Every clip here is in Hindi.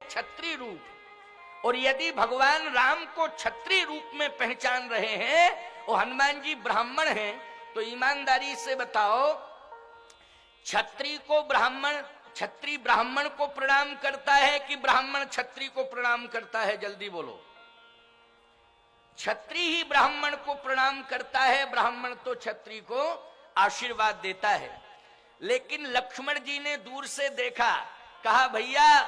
क्षत्रिय रूप। और यदि भगवान राम को क्षत्रिय रूप में पहचान रहे हैं और हनुमान जी ब्राह्मण हैं, तो ईमानदारी से बताओ, क्षत्रिय ब्राह्मण को प्रणाम करता है कि ब्राह्मण क्षत्रिय को प्रणाम करता है? जल्दी बोलो। क्षत्रिय ही ब्राह्मण को प्रणाम करता है, ब्राह्मण तो क्षत्रिय को आशीर्वाद देता है। लेकिन लक्ष्मण जी ने दूर से देखा, कहा भैया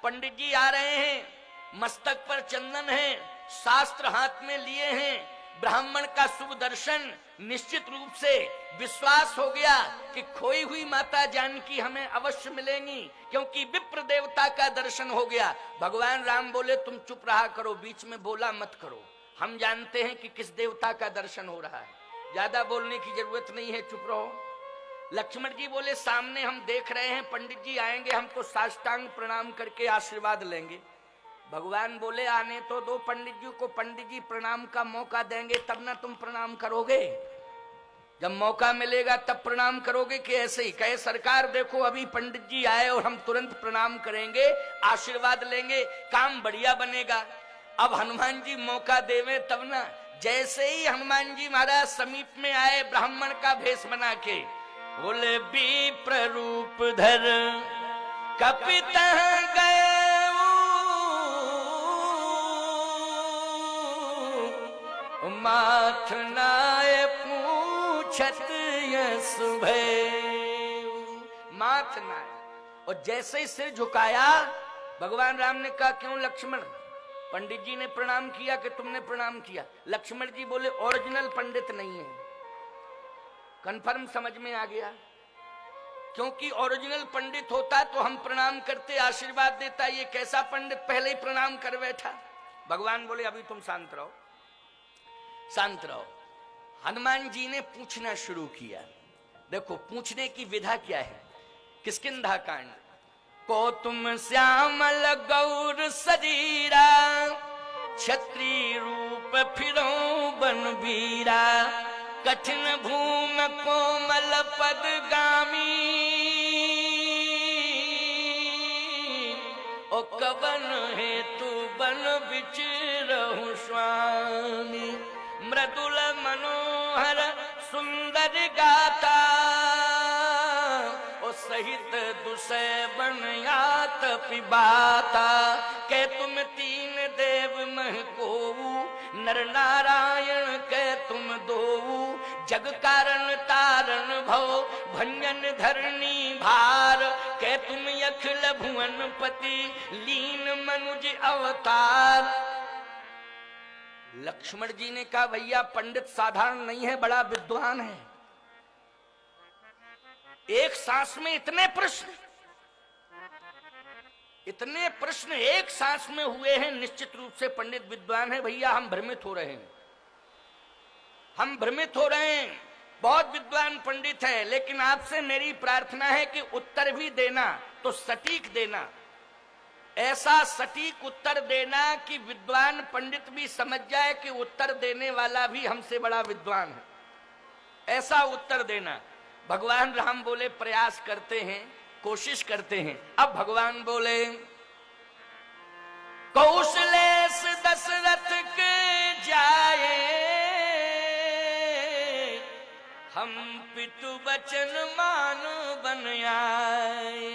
पंडित जी आ रहे हैं, मस्तक पर चंदन है, शास्त्र हाथ में लिए हैं, ब्राह्मण का शुभ दर्शन, निश्चित रूप से विश्वास हो गया कि खोई हुई माता जानकी हमें अवश्य मिलेंगी, क्योंकि विप्र देवता का दर्शन हो गया। भगवान राम बोले तुम चुप रहा करो, बीच में बोला मत करो, हम जानते हैं कि किस देवता का दर्शन हो रहा है, ज्यादा बोलने की जरूरत नहीं है, चुप रहो। लक्ष्मण जी बोले सामने हम देख रहे हैं, पंडित जी आएंगे, हमको साष्टांग प्रणाम करके आशीर्वाद लेंगे। भगवान बोले आने तो दो पंडित जी को, पंडित जी प्रणाम का मौका देंगे तब ना तुम प्रणाम करोगे, जब मौका मिलेगा तब प्रणाम करोगे कि ऐसे ही? कहे सरकार देखो अभी पंडित जी आए और हम तुरंत प्रणाम करेंगे, आशीर्वाद लेंगे, काम बढ़िया बनेगा। अब हनुमान जी मौका देवे तब ना। जैसे ही हनुमान जी महाराज समीप में आए ब्राह्मण का भेष बना के, बोले विप्र रूप धर कपित गए माथ नाय पूछत यस भय, माथ नाय। और जैसे ही सिर झुकाया, भगवान राम ने कहा क्यों लक्ष्मण, पंडित जी ने प्रणाम किया कि तुमने प्रणाम किया? लक्ष्मण जी बोले ओरिजिनल पंडित नहीं है। कंफर्म समझ में आ गया? क्योंकि ओरिजिनल पंडित होता तो हम प्रणाम करते, आशीर्वाद देता, ये कैसा पंडित पहले ही प्रणाम कर बैठा। भगवान बोले अभी तुम शांत रहो, शांत रहो। हनुमान जी ने पूछना शुरू किया। देखो पूछने की विधा क्या है। किष्किंधा कांड। को तुम श्यामल गौर शरीरा, क्षत्रिय रूप फिरो बनवीरा, कठिन भूम कोमल पदगामी, ओ कवन हेतु बन विचरहु स्वामी, मृदुल मनोहर सुंदर गाता, ओ सहित दुसै बनयात पिबाता, के तुम तीन देव मह कोऊ, नर नारायण के तुम दोऊ, जग कारण तारण भव भंजन धरणी भार, के तुम अखिल भुवन पति लीन मनुज अवतार। लक्ष्मण जी ने कहा भैया पंडित साधारण नहीं है, बड़ा विद्वान है। एक सांस में इतने प्रश्न एक सांस में हुए हैं, निश्चित रूप से पंडित विद्वान है। भैया हम भ्रमित हो रहे हैं, बहुत विद्वान पंडित है, लेकिन आपसे मेरी प्रार्थना है कि उत्तर भी देना तो सटीक देना, ऐसा सटीक उत्तर देना कि विद्वान पंडित भी समझ जाए कि उत्तर देने वाला भी हमसे बड़ा विद्वान है, ऐसा उत्तर देना। भगवान राम बोले प्रयास करते हैं, कोशिश करते हैं। अब भगवान बोले कौशलेश दशरथ के जाए, हम पितु बचन मान बन आए,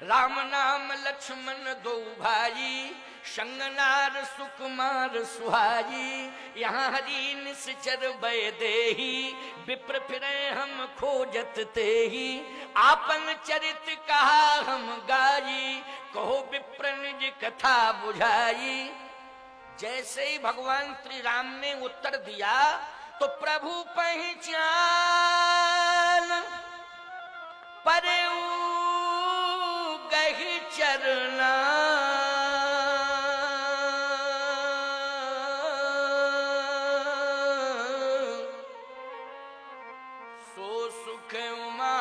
राम नाम लक्ष्मण दो भाई, संगनार सुकुमार सुहाई, यहाँ हरि निश्चर भय देही, विप्र फिरे हम खोजत तेही, आपन चरित कहा हम गाई, कहो विप्र निज कथा बुझाई। जैसे ही भगवान श्री राम ने उत्तर दिया तो प्रभु पहचान परऊ गहि चरना, सो सुख उमा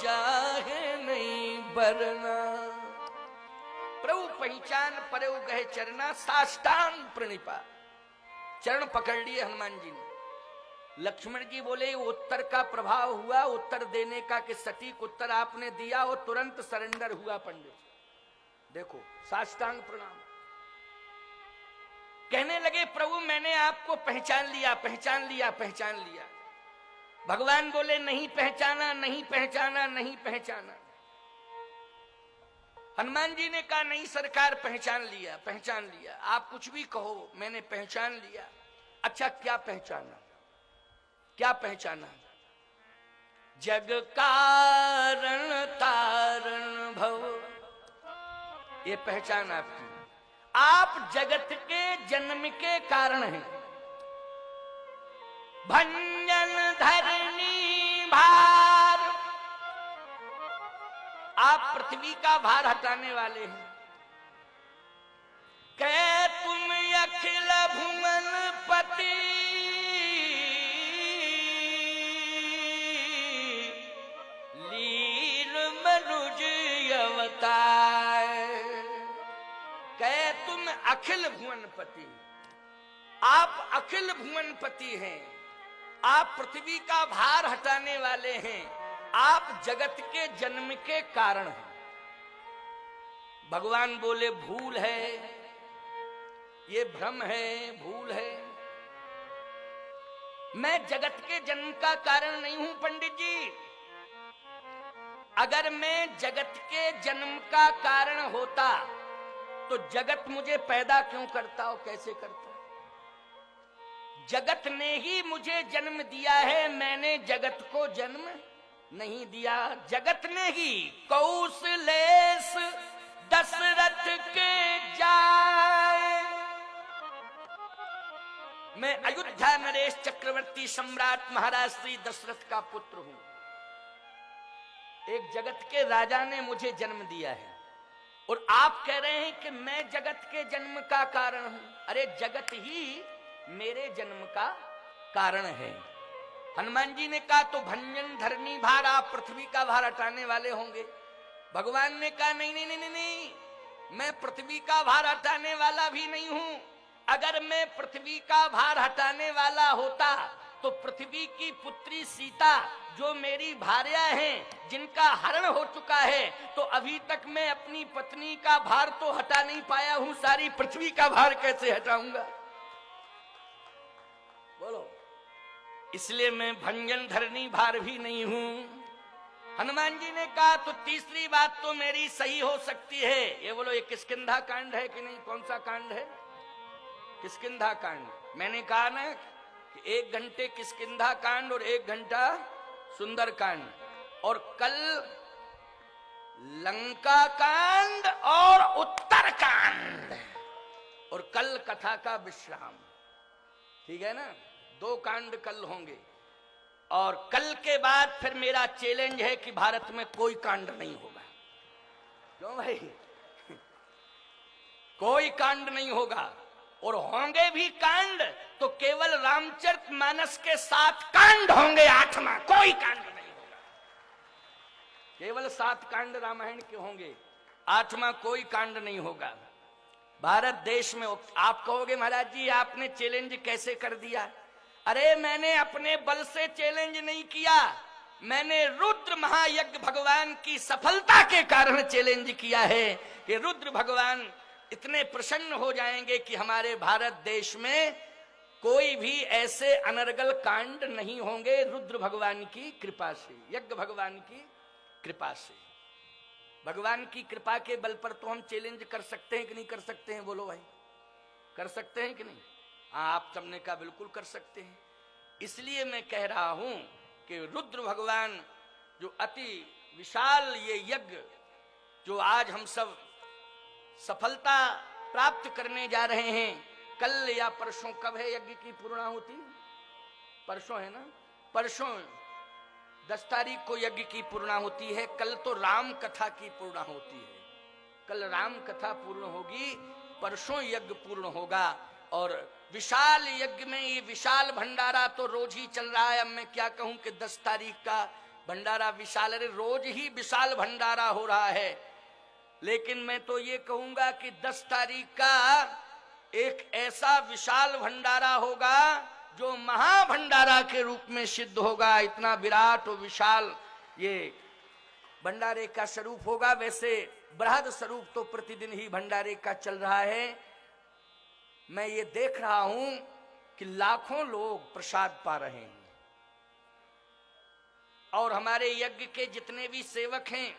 जाहे नहीं बरना। प्रभु पहचान परऊ गहे चरना, साष्टांग प्रणिपा, चरण पकड़ लिए हनुमान जी ने। लक्ष्मण जी बोले उत्तर का प्रभाव हुआ, उत्तर देने का कि सटीक उत्तर आपने दिया, वो तुरंत सरेंडर हुआ पंडित। देखो साष्टांग प्रणाम। कहने लगे प्रभु मैंने आपको पहचान लिया, पहचान लिया, पहचान लिया। भगवान बोले नहीं पहचाना, नहीं पहचाना, नहीं पहचाना। हनुमान जी ने कहा नहीं सरकार पहचान लिया, पहचान लिया, आप कुछ भी कहो मैंने पहचान लिया। अच्छा क्या पहचाना, क्या पहचाना? जग कारण तारण भव, ये पहचान आपकी। आप जगत के जन्म के कारण हैं। भंजन धरनी भार, आप पृथ्वी का भार हटाने वाले हैं। कह तुम अखिल भुवन पति, लील मनुज अवतार। कह तुम अखिल भुवनपति, आप अखिल भुवनपति हैं, आप पृथ्वी का भार हटाने वाले हैं, आप जगत के जन्म के कारण हैं। भगवान बोले भूल है, ये भ्रम है, भूल है। मैं जगत के जन्म का कारण नहीं हूं पंडित जी। अगर मैं जगत के जन्म का कारण होता तो जगत मुझे पैदा क्यों करता और कैसे करता? जगत ने ही मुझे जन्म दिया है, मैंने जगत को जन्म नहीं दिया। जगत ने ही कौशलेश दशरथ के जाए, मैं अयोध्या नरेश चक्रवर्ती सम्राट महाराज श्री दशरथ का पुत्र हूं। एक जगत के राजा ने मुझे जन्म दिया है और आप कह रहे हैं कि मैं जगत के जन्म का कारण हूं। अरे जगत ही मेरे जन्म का कारण है। हनुमान जी ने कहा तो भंजन धरनी भार, आप पृथ्वी का भार हटाने वाले होंगे। भगवान ने कहा नहीं नहीं नहीं नहीं, मैं पृथ्वी का भार हटाने वाला भी नहीं हूं। अगर मैं पृथ्वी का भार हटाने वाला होता तो पृथ्वी की पुत्री सीता जो मेरी भार्या हैं, जिनका हरण हो चुका है, तो अभी तक मैं अपनी पत्नी का भार तो हटा नहीं पाया हूं, सारी पृथ्वी का भार कैसे हटाऊंगा? बोलो। इसलिए मैं भंजन धरनी भार भी नहीं हूं। हनुमान जी ने कहा तो तीसरी बात तो मेरी सही हो सकती है। ये बोलो ये किष्किंधा कांड है कि नहीं? कौन सा कांड है? किष्किंधा कांड। मैंने कहा ना कि 1 घंटे किष्किंधा कांड और 1 घंटा सुंदर कांड, और कल लंका कांड और उत्तर कांड, और कल कथा का विश्राम। ठीक है ना? 2 कांड कल होंगे। और कल के बाद फिर मेरा चैलेंज है कि भारत में कोई कांड नहीं होगा। क्यों भाई? कोई कांड नहीं होगा, और होंगे भी कांड तो केवल रामचरितमानस के 7 कांड होंगे, 8वां कोई कांड नहीं होगा। केवल 7 कांड रामायण के होंगे, 8वां कोई कांड नहीं होगा भारत देश में। आप कहोगे महाराज जी आपने चैलेंज कैसे कर दिया? अरे मैंने अपने बल से चैलेंज नहीं किया, मैंने रुद्र महायज्ञ भगवान की सफलता के कारण चैलेंज किया है कि रुद्र भगवान इतने प्रसन्न हो जाएंगे कि हमारे भारत देश में कोई भी ऐसे अनर्गल कांड नहीं होंगे, रुद्र भगवान की कृपा से, यज्ञ भगवान की कृपा से। भगवान की कृपा के बल पर तो हम चैलेंज कर सकते हैं कि नहीं कर सकते हैं? बोलो भाई, कर सकते हैं कि नहीं? हाँ, आप सबने कहा बिल्कुल कर सकते हैं। इसलिए मैं कह रहा हूं कि रुद्र भगवान जो अति विशाल ये यज्ञ जो आज हम सब सफलता प्राप्त करने जा रहे हैं, कल या परसों, कब है यज्ञ की पूर्णाहुति? परसों है ना? परसों 10 तारीख को यज्ञ की पूर्णाहुति है। कल तो राम कथा की पूर्णाहुति है। कल राम कथा पूर्ण होगी, परसों यज्ञ पूर्ण होगा। और विशाल यज्ञ में ये विशाल भंडारा तो रोज ही चल रहा है। अब मैं क्या कहूं कि 10 तारीख का भंडारा विशाल, अरे रोज ही विशाल भंडारा हो रहा है। लेकिन मैं तो ये कहूंगा कि 10 तारीख का एक ऐसा विशाल भंडारा होगा जो महाभंडारा के रूप में सिद्ध होगा। इतना विराट और विशाल ये भंडारे का स्वरूप होगा। वैसे बृहद स्वरूप तो प्रतिदिन ही भंडारे का चल रहा है। मैं ये देख रहा हूं कि लाखों लोग प्रसाद पा रहे हैं और हमारे यज्ञ के जितने भी सेवक हैं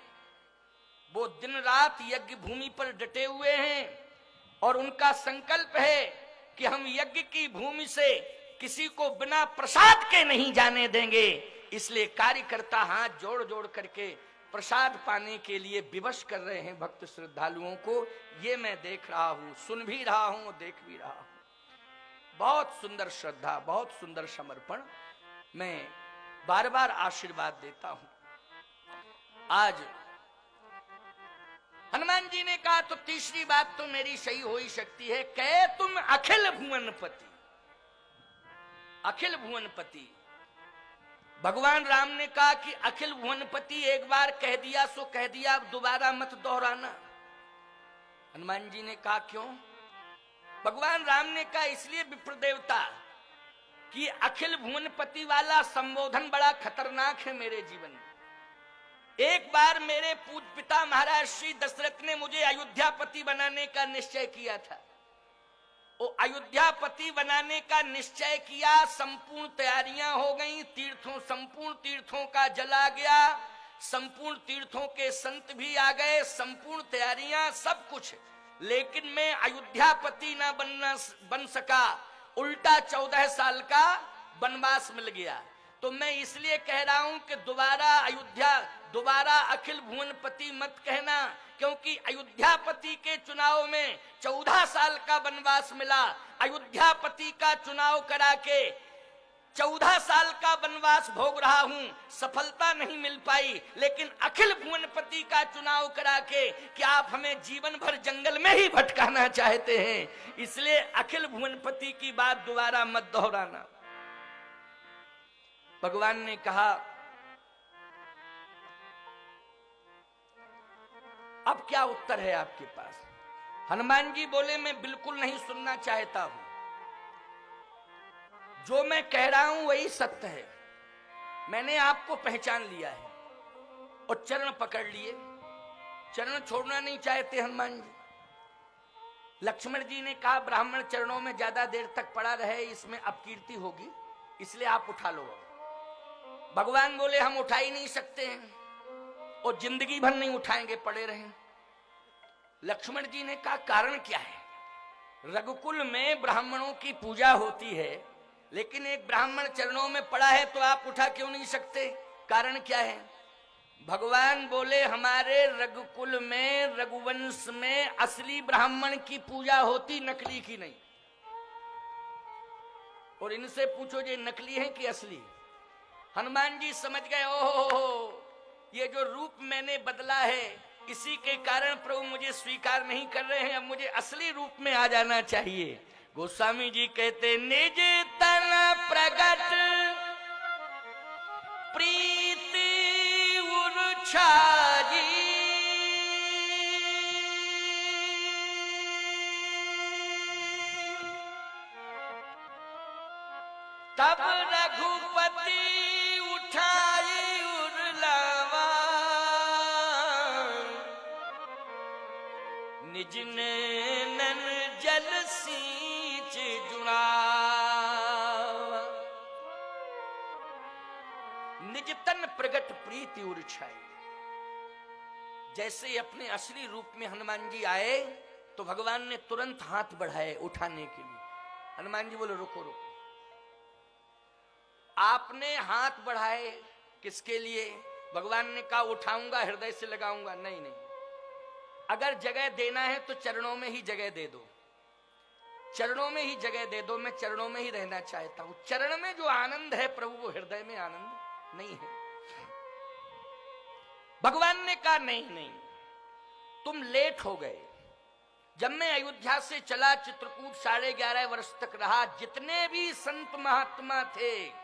वो दिन रात यज्ञ भूमि पर डटे हुए हैं और उनका संकल्प है कि हम यज्ञ की भूमि से किसी को बिना प्रसाद के नहीं जाने देंगे। इसलिए कार्यकर्ता हाथ जोड़ जोड़ करके प्रसाद पाने के लिए विवश कर रहे हैं भक्त श्रद्धालुओं को। ये मैं देख रहा हूं, सुन भी रहा हूं, देख भी रहा हूं। बहुत सुंदर श्रद्धा, बहुत सुंदर समर्पण। मैं बार बार आशीर्वाद देता हूं। आज हनुमान जी ने कहा तो तीसरी बात तो मेरी सही हो ही सकती है, कहे तुम अखिल भुवनपति। अखिल भुवनपति भगवान राम ने कहा कि अखिल भुवनपति एक बार कह दिया सो कह दिया, अब दोबारा मत दोहराना। हनुमान जी ने कहा क्यों? भगवान राम ने कहा इसलिए विप्र देवता कि अखिल भुवनपति वाला संबोधन बड़ा खतरनाक है मेरे जीवन में। एक बार मेरे पूज्य पिता महाराज श्री दशरथ ने मुझे अयोध्यापति बनाने का निश्चय किया था। वो अयोध्यापति बनाने का निश्चय किया, संपूर्ण तैयारियां हो गई, संपूर्ण तीर्थों का जल आ गया, संपूर्ण तीर्थों के संत भी आ गए, संपूर्ण तैयारियां सब कुछ, लेकिन मैं अयोध्यापति ना बन सका। उल्टा 14 साल का वनवास मिल गया। तो मैं इसलिए कह रहा हूं कि दोबारा अखिल भुवनपति मत कहना, क्योंकि अयोध्यापति के चुनाव में 14 साल का वनवास मिला। अयोध्यापति का चुनाव करा के 14 साल का वनवास भोग रहा हूं, सफलता नहीं मिल पाई। लेकिन अखिल भुवनपति का चुनाव करा के कि आप हमें जीवन भर जंगल में ही भटकाना चाहते हैं, इसलिए अखिल भुवनपति की बात दोबारा मत दोहराना। भगवान ने कहा अब क्या उत्तर है आपके पास? हनुमान जी बोले मैं बिल्कुल नहीं सुनना चाहता हूं, जो मैं कह रहा हूं वही सत्य है। मैंने आपको पहचान लिया है और चरण पकड़ लिए, चरण छोड़ना नहीं चाहते हनुमान जी। लक्ष्मण जी ने कहा ब्राह्मण चरणों में ज्यादा देर तक पड़ा रहे, इसमें अपकीर्ति होगी, इसलिए आप उठा लो। भगवान बोले हम उठा ही नहीं सकते हैं और जिंदगी भर नहीं उठाएंगे, पड़े रहें। लक्ष्मण जी ने कहा कारण क्या है? रघुकुल में ब्राह्मणों की पूजा होती है, लेकिन एक ब्राह्मण चरणों में पड़ा है तो आप उठा क्यों नहीं सकते? कारण क्या है? भगवान बोले हमारे रघुकुल में, रघुवंश में असली ब्राह्मण की पूजा होती, नकली की नहीं। और इनसे पूछो ये नकली है कि असली? हनुमान जी समझ गए, ओहो ये जो रूप मैंने बदला है इसी के कारण प्रभु मुझे स्वीकार नहीं कर रहे हैं, अब मुझे असली रूप में आ जाना चाहिए। गोस्वामी जी कहते निज तन प्रगट प्रीति उरुछाजी, तब रघुपति उठाई उरलावा, निज नैनन जल सींच जुड़ावा। निज तन प्रगट प्रीति उरछाई। जैसे अपने असली रूप में हनुमान जी आए तो भगवान ने तुरंत हाथ बढ़ाए उठाने के लिए। हनुमान जी बोले रुको रुको। आपने हाथ बढ़ाए किसके लिए? भगवान ने कहा उठाऊंगा, हृदय से लगाऊंगा। नहीं नहीं, अगर जगह देना है तो चरणों में ही जगह दे दो, चरणों में ही जगह दे दो। मैं चरणों में ही रहना चाहता हूं। चरण में जो आनंद है प्रभु, वो हृदय में आनंद नहीं है। भगवान ने कहा नहीं नहीं, तुम लेट हो गए। जब मैं अयोध्या से चला, चित्रकूट 11.5 वर्ष तक रहा, जितने भी संत महात्मा थे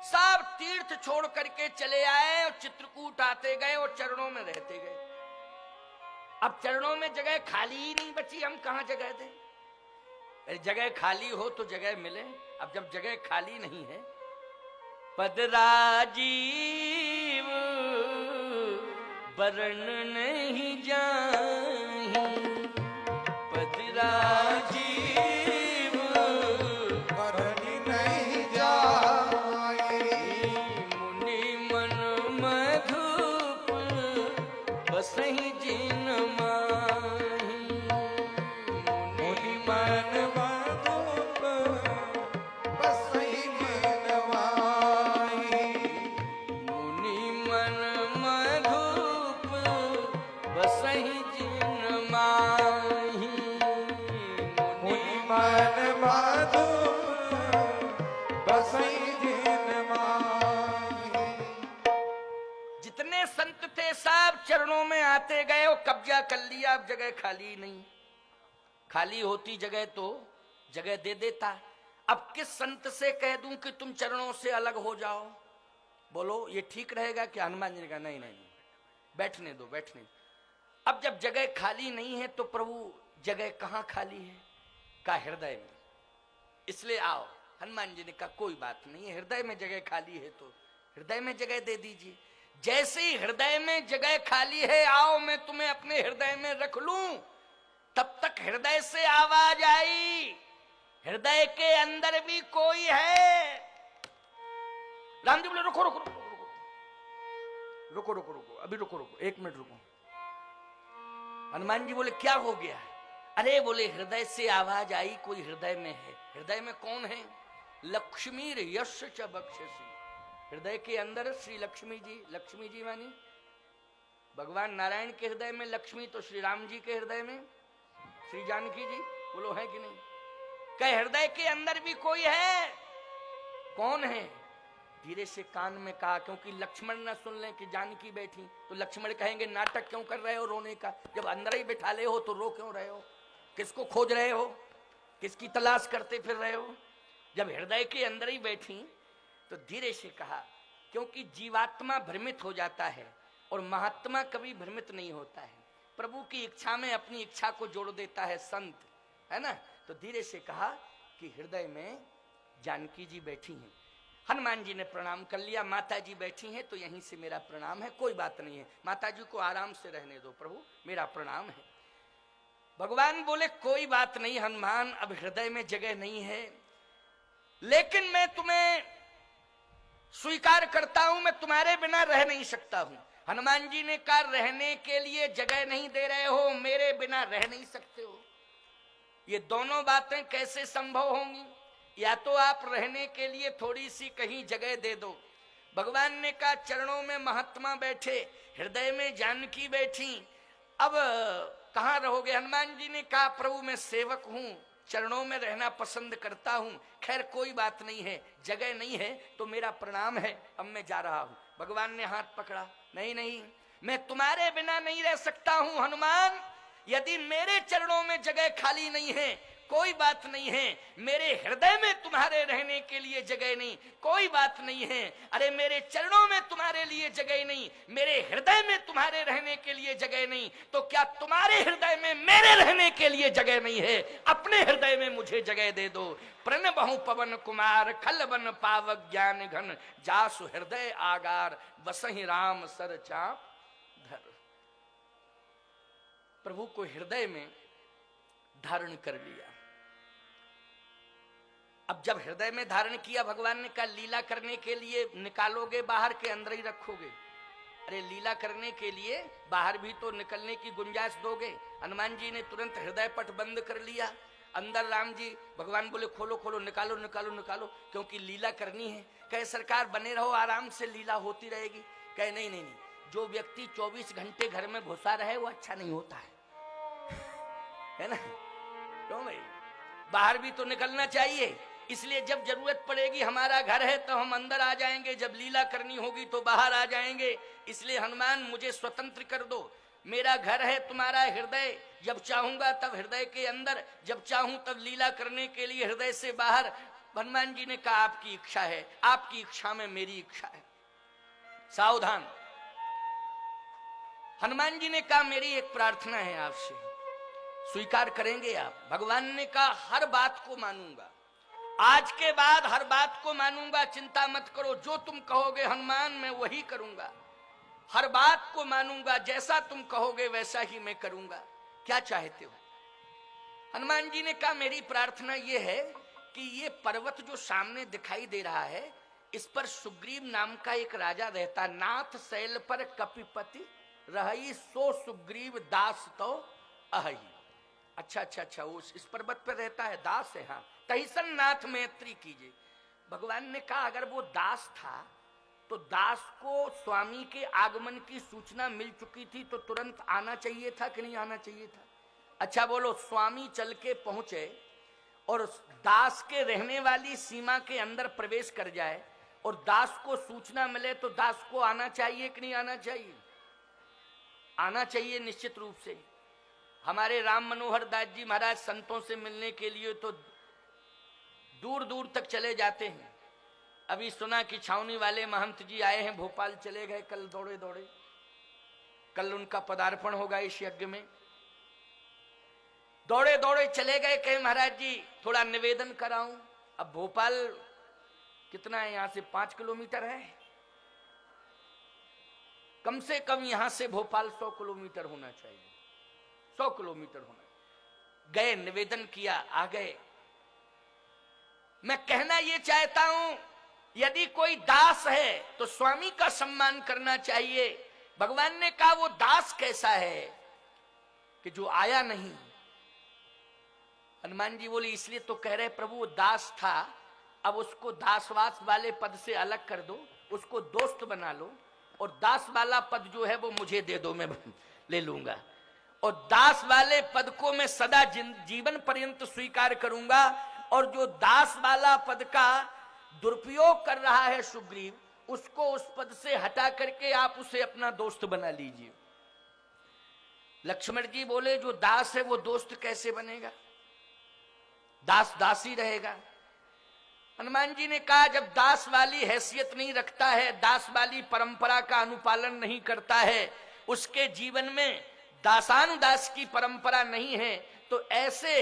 सब तीर्थ छोड़ करके चले आए और चित्रकूट आते गए और चरणों में रहते गए। अब चरणों में जगह खाली ही नहीं बची, हम कहां जगह दें? जगह खाली हो तो जगह मिले। अब जब जगह खाली नहीं है, पद राजीव वरण नहीं जाहि, पद राजीव वरण नहीं जाहि, मुनि मन मधुप बसहि जिन माहि, मुनि मन मधुप बसहि जिन माहि, मुनि मन मधुप बसहि जिन माहि, मुनि मन मधुप बसहि जिन माहि। जितने संत थे सब चरणों में आते गए और कब्जा कर लिया। अब जगह खाली नहीं, खाली होती जगह तो जगह दे देता। अब किस संत से कह दूं कि तुम चरणों से अलग हो जाओ? बोलो ये ठीक रहेगा कि? हनुमान जी ने कहा नहीं नहीं नहीं, बैठने दो बैठने दो। अब जब जगह खाली नहीं है तो प्रभु जगह कहां खाली है? का हृदय में। इसलिए आओ। हनुमान जी ने कहा कोई बात नहीं है, हृदय में जगह खाली है तो हृदय में जगह दे दीजिए। जैसे ही हृदय में जगह खाली है, आओ मैं तुम्हें अपने हृदय में रख लूं। तब तक हृदय से आवाज आई, हृदय के अंदर भी कोई है। राम जी बोले रुको रुको रुको रुको रुको रुको रुको, अभी रुको रुको, 1 मिनट रुको। हनुमान जी बोले क्या हो गया? अरे बोले हृदय से आवाज आई, कोई हृदय में है। हृदय में कौन है? लक्ष्मी यश च बक्षसी। हृदय के अंदर श्री लक्ष्मी जी। लक्ष्मी जी मानी भगवान नारायण के हृदय में लक्ष्मी, तो श्री राम जी के हृदय में श्री जानकी जी। बोलो है कि नहीं? कहे हृदय के अंदर भी कोई है। कौन है? धीरे से कान में कहा, क्योंकि लक्ष्मण ना सुन ले कि जानकी बैठी तो लक्ष्मण कहेंगे नाटक क्यों कर रहे हो रोने का? जब अंदर ही बिठा ले हो तो रो क्यों रहे हो? किसको खोज रहे हो? किसकी तलाश करते फिर रहे हो? जब हृदय के अंदर ही बैठी तो धीरे से कहा, क्योंकि जीवात्मा भ्रमित हो जाता है और महात्मा कभी भ्रमित नहीं होता है। प्रभु की इच्छा में अपनी इच्छा को जोड़ देता है संत, है ना? तो धीरे से कहा कि हृदय में जानकी जी बैठी हैं। हनुमान जी ने प्रणाम कर लिया। माता जी बैठी हैं तो यहीं से मेरा प्रणाम है, कोई बात नहीं है, माता जी को आराम से रहने दो, प्रभु मेरा प्रणाम है। भगवान बोले कोई बात नहीं हनुमान, अब हृदय में जगह नहीं है, लेकिन मैं तुम्हें स्वीकार करता हूं, मैं तुम्हारे बिना रह नहीं सकता हूं। हनुमान जी ने कहा रहने के लिए जगह नहीं दे रहे हो, मेरे बिना रह नहीं सकते हो। ये दोनों बातें कैसे संभव होंगी? या तो आप रहने के लिए थोड़ी सी कहीं जगह दे दो। भगवान ने कहा चरणों में महात्मा बैठे, हृदय में जानकी बैठी, अब कहां रहोगे? हनुमान जी ने कहा प्रभु मैं सेवक हूं, चरणों में रहना पसंद करता हूं। खैर कोई बात नहीं है, जगह नहीं है तो मेरा प्रणाम है, अब मैं जा रहा हूं। भगवान ने हाथ पकड़ा, नहीं नहीं मैं तुम्हारे बिना नहीं रह सकता हूं हनुमान। यदि मेरे चरणों में जगह खाली नहीं है कोई बात नहीं है, मेरे हृदय में तुम्हारे रहने के लिए जगह नहीं, कोई बात नहीं है। अरे मेरे चरणों में तुम्हारे लिए जगह नहीं, मेरे हृदय में तुम्हारे रहने के लिए जगह नहीं, तो क्या तुम्हारे हृदय में मेरे रहने के लिए जगह नहीं है? अपने हृदय में मुझे जगह दे दो। प्रण बहु पवन कुमार खल बन पावक ज्ञान घन, जासु हृदय आगार बसहि राम सर चाप धर। प्रभु को हृदय में धारण कर लिया। अब जब हृदय में धारण किया, भगवान ने कहा लीला करने के लिए निकालोगे बाहर के अंदर ही रखोगे? अरे लीला करने के लिए बाहर भी तो निकलने की गुंजाइश दोगे। हनुमान जी ने तुरंत हृदय पट बंद कर लिया। अंदर राम जी, भगवान बोले खोलो खोलो, निकालो निकालो निकालो, क्योंकि लीला करनी है। कहे सरकार बने रहो, आराम से लीला होती रहेगी। कहे नहीं नहीं नहीं, जो व्यक्ति 24 घंटे घर में घुसा रहे वो अच्छा नहीं होता है ना? क्यों भाई, बाहर भी तो निकलना चाहिए। इसलिए जब जरूरत पड़ेगी, हमारा घर है तो हम अंदर आ जाएंगे, जब लीला करनी होगी तो बाहर आ जाएंगे। इसलिए हनुमान मुझे स्वतंत्र कर दो, मेरा घर है तुम्हारा हृदय, जब चाहूंगा तब हृदय के अंदर, जब चाहूं तब लीला करने के लिए हृदय से बाहर। हनुमान जी ने कहा आपकी इच्छा है, आपकी इच्छा में मेरी इच्छा है, सावधान। हनुमान जी ने कहा मेरी एक प्रार्थना है आपसे, स्वीकार करेंगे आप? भगवान ने कहा हर बात को मानूंगा, आज के बाद हर बात को मानूंगा, चिंता मत करो, जो तुम कहोगे हनुमान मैं वही करूंगा, हर बात को मानूंगा, जैसा तुम कहोगे वैसा ही मैं करूंगा, क्या चाहते हो? हनुमान जी ने कहा मेरी प्रार्थना यह है कि ये पर्वत जो सामने दिखाई दे रहा है, इस पर सुग्रीव नाम का एक राजा रहता, नाथ शैल पर कपिपति रही, सो सुग्रीव दास तो अहि। अच्छा, वो इस पर्वत पर रहता है, दास है, हाँ, तहिसन नाथ मैत्री कीजिए। भगवान ने कहा अगर वो दास था तो दास को स्वामी के आगमन की सूचना मिल चुकी थी, तो तुरंत आना चाहिए था कि नहीं आना चाहिए था? अच्छा बोलो, स्वामी चल के पहुंचे और दास के रहने वाली सीमा के अंदर प्रवेश कर जाए और दास को सूचना मिले, तो दास को आना चाहिए कि नहीं आना चाहिए? आना चाहिए निश्चित रूप से। हमारे राम मनोहर दास जी महाराज संतों से मिलने के लिए तो दूर दूर तक चले जाते हैं। अभी सुना कि छावनी वाले महंत जी आए हैं, भोपाल चले गए कल दौड़े दौड़े, कल उनका पदार्पण होगा इस यज्ञ में, दौड़े दौड़े चले गए, कहे महाराज जी थोड़ा निवेदन कराऊं। अब भोपाल कितना है यहां से? 5 किलोमीटर है, कम से कम यहां से भोपाल 100 किलोमीटर होना चाहिए, 100 किलोमीटर होना। गए, निवेदन किया, आ गए। मैं कहना यह चाहता हूं यदि कोई दास है तो स्वामी का सम्मान करना चाहिए। भगवान ने कहा वो दास कैसा है कि जो आया नहीं? हनुमान जी बोले इसलिए तो कह रहे प्रभु वो दास था, अब उसको दासवास वाले पद से अलग कर दो, उसको दोस्त बना लो, और दास वाला पद जो है वो मुझे दे दो, मैं ले लूंगा, और दास वाले पद को मैं सदा जीवन पर्यंत स्वीकार करूंगा, और जो दास वाला पद का दुरुपयोग कर रहा है सुग्रीव, उसको उस पद से हटा करके आप उसे अपना दोस्त बना लीजिए। लक्ष्मण जी बोले जो दास है वो दोस्त कैसे बनेगा? दास दास ही रहेगा। हनुमान जी ने कहा जब दास वाली हैसियत नहीं रखता है, दास वाली परंपरा का अनुपालन नहीं करता है, उसके जीवन में दासानुदास की परंपरा नहीं है, तो ऐसे